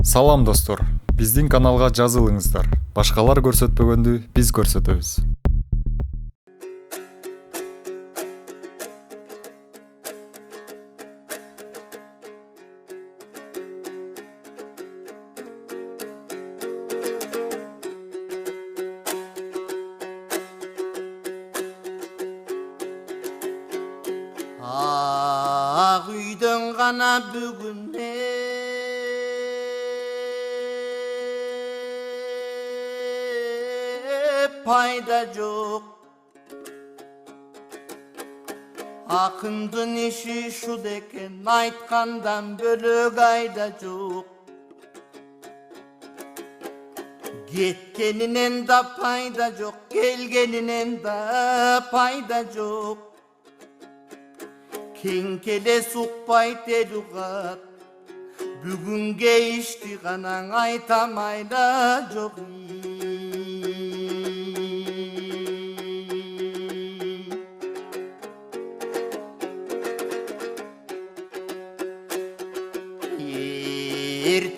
Салам достор, биздин каналга жазылыңыздар. Башкалар көрсөтпөгөндү биз көрсөтөбүз. Ақ үйден ғана бүгін пайда жоқ. Ақындың іші шуд екен, айтқандан бөлек айда жоқ. Кеткенінен да пайда жоқ, келгенінен да пайда жоқ. Кеңкелес ұқпайт елуғат, бүгінге ішті ғанаң айтамайда жоқ.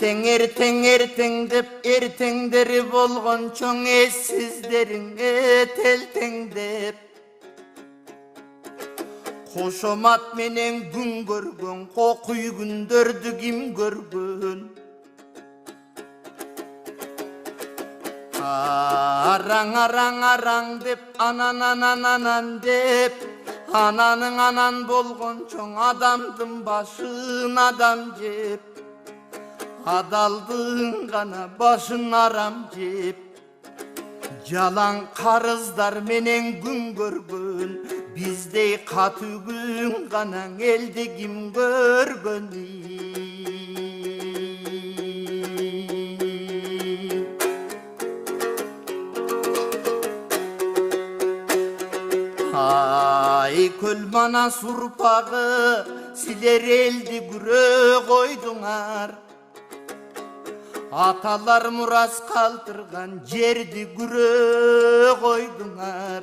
Ертең деп ертеңдері болған чоң ессіздерің телтеңдеп. Қошомат менен күн көргөн, қоқуй күндөрдү ким көргөн. Араң деп, анан деп, ананың анан болгон чоң адамдын башын адам жеп. Адалдың ғана башын арам жеп. Жалаң қарыздар менен күн көргөн, биздей каты күн ғана элди ким көргөн. Ай көл манас урпагы, силер элди күрө койдуңар. Аталар мурас калтырган жерди күрө койдуңар.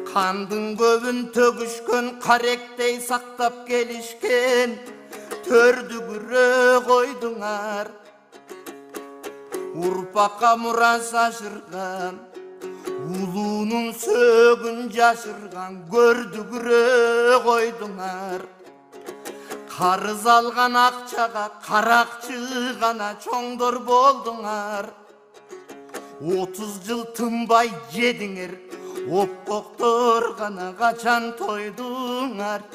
Кандын көбүн төгүшкөн, каректей сактап келишкен төрдү күрө койдуңар. Урпакка мурас ашырган, улуунун сөөгүн жашырган көрдү күрө койдуңар. Қарыз алған ақчаға қарақчы ғана чоңдор болдуңар. 30 жыл тынбай жедіңер, оппоқтор ғана қачан тойдуңар.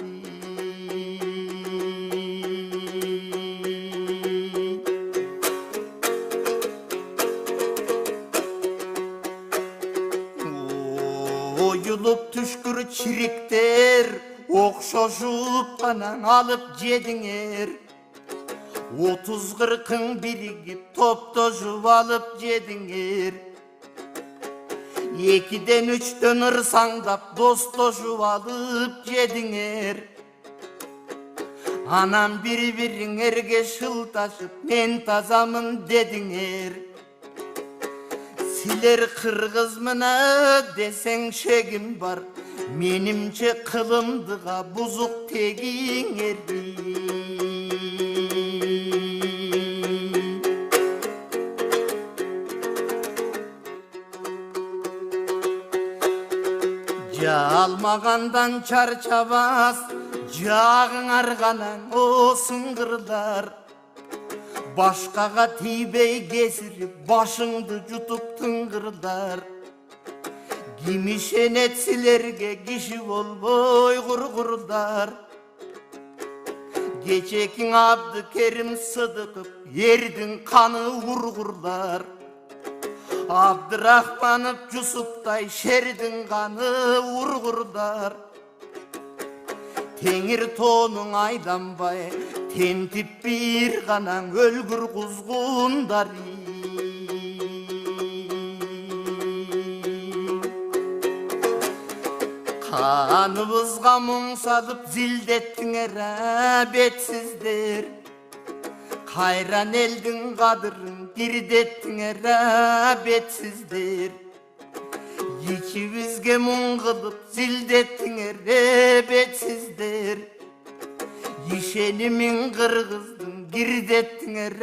Ойылып түшкүр чириктер, оқшошуп қанан алып жедіңер. 30-40 бірігіп топтошуп алып жедіңер. 2-ден 3-ден ырсаңдап достошуп алып жедіңер. Анан бири-бириңерге шылташып мен тазамын дедіңер. Силер кыргыз мына десең шегим бар, менимче кылымдыга бузук тегиңерди. Жалмагандан чарчабас, жагыңар ғанаң осуңгырлар. Башкага тийбей кесирип, башыңды жутуп тыңгырлар. Ким ишенет силерге киши болбой кургурдар. Кечекиң Абдыкерим Сыдыков эрдин каны ургурлар. Абдырахманов Жусуптай шердин каны ургурдар. Теңир тоонуң айданбай, тентип бир ғанаң өлгүр кузгундар. Каныбызга мұң салып зилдеттиңер бетсиздер. Кайран элдин кадырын кирдеттиңер бетсиздер. Ичибизге мұң кылып зилдеттиңер бетсиздер. Ишенимин кыргыздын кирдеттиңер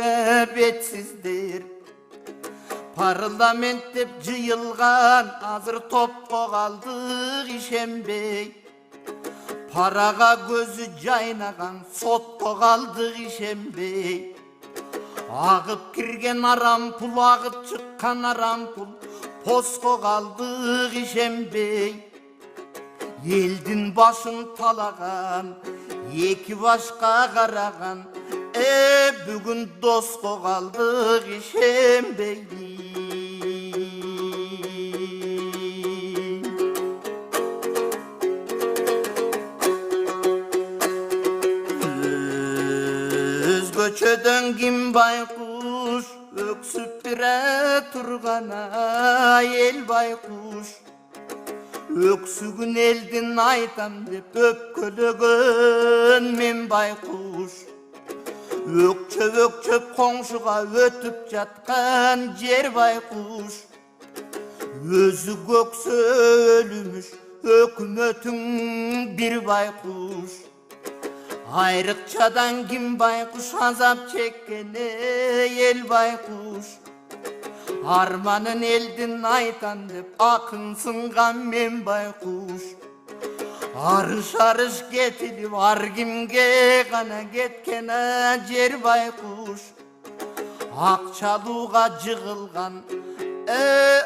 бетсиздер. Парламент деп жыйылган азыр топко калдык ишенбей. Парага көзү жайнаган сотко калдык ишенбей. Агып кирген арам пул, агып чыккан арам пул, поско калдык ишенбей. Элдин башын талаган, эки башка караган, бүгүн доско калдык ишенбей. Көчөдөн ким байкуш, өксүп бире тургана эл байкуш. Өксүгүн элдин айтам деп өпкөлөгөн мен байкуш. Өкчөп коңшуга өтүп жаткан жер байкуш. Өзү көксө өлүмүш, өкмөтүң бир байкуш. Айрыкчадан ким байкуш, азап чеккене эл байкуш. Арманын элдин айтан деп акын сынган мен байкуш. Арыш кетилип ар кимге гана кеткен жер байкуш. Акчалууга жыгылган,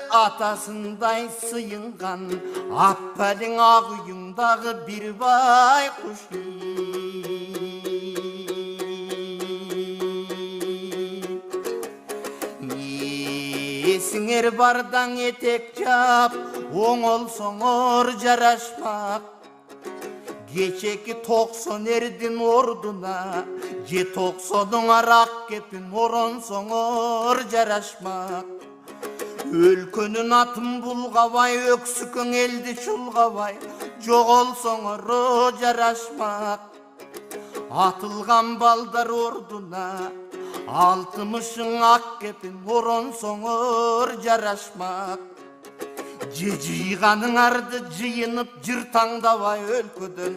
атасындай сыйынган, аппалиң ак үйүңдагы бир байкуш. Есіңер бардан етек жап, оңолсоңор жарашмак. Кечеки 90 эрдин ордуна, же 90 арак кепин оронсоңор жарашмак. Өлкөнүн атын булгабай, өксүкөң элди чулгабай, жоголсоңор жарашмак. Атылган балдар ордуна, 60 ак кепин оронсоңор жарашмак. Жыйганың жыйынып жыр таңдабай өлкөдөн,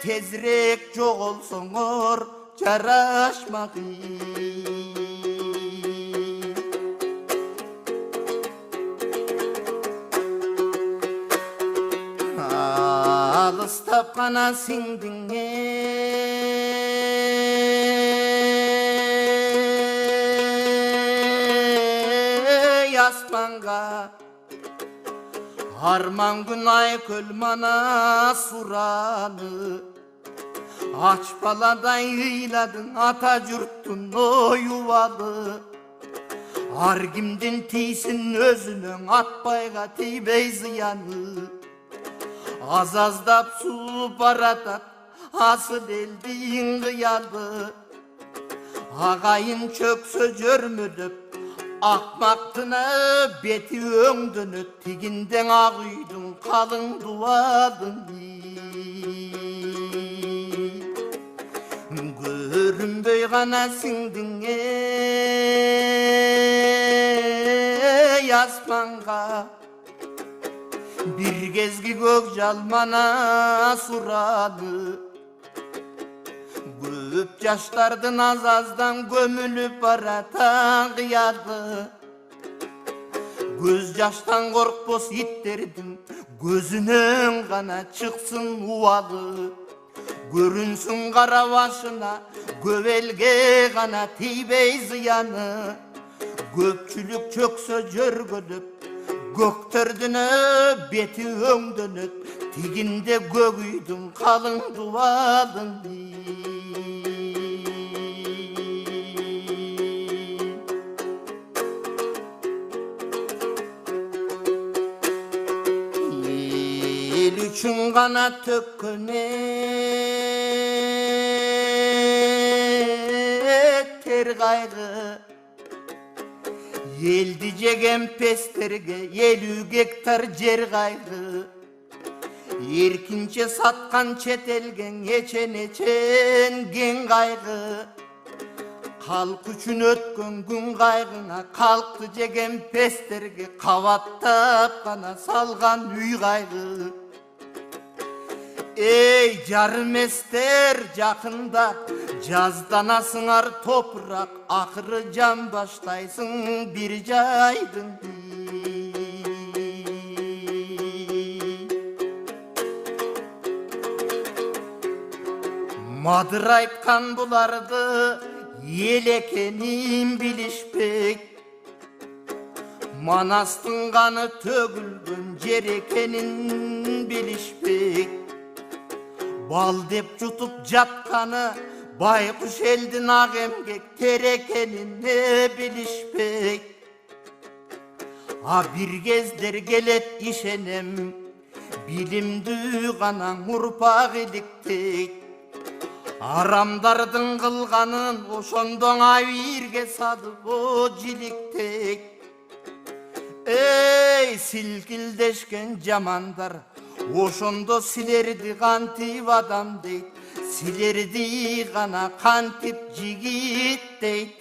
тезирээк жоголсоңор жарашмак. Алыстап кана сиңдиң аспанга, арман күн айкөл мана сураны. Ач баладай ыйладың ата журттун оюбалы. Ар кимдин тийсин өзүнөң, атпайга тийбей зыяны. Аз-аздап суу баратат асыл элдин кыялы. Агайын чөксө жөрмөдөп, акмактына бети өңдөнөт, тигинден ак үйдүн калың дубалын. Көрүнбөй гана сиңдиң аспанга, бир кезги көк жалмана сурады. Көп жаштардын аз-аздан көмүлүп баратан кыялы. Көз жаштан коркпос иттердин көзүнөн гана чыксын убалы. Көрүнсүн кара башына көп элге гана тийбей зыяны. Көпчүлүк чөксө жөргөлөп, көктөрдүн бети өңдөнөт, тигинде көк үйдүн калың дубалын. Эл үчүн гана төккөн тер кайгы, элди жеген пестерге 50 гектар жер кайгы. Эркинче саткан чет элге эчен кен кайгы. Халк үчүн өткөн күн кайгына, калкты жеген пестерге кабаттап гана салган үй кайгы. Ey жарыместер жақында жазданасыңар топырақ, ақыры жан баштайсың бір жайдың. Мадыр айтқан бұларды ел екенін білішпек, Манастың қаны төгілген жер екенін білішпек. Бал деп жұтып жатқаны байқұш елдің ақ емгек тер екенін білішпек. Bir кездер келет ишенем, билимдүү ғана ұрпақ едіктейт. Арамдардың қылғанын ошондон авирге садып о жиликтейт. Эй, силкилдешкен жамандар, ошондо силерди кантип адам дейт, силерди гана кантип жигит дейт.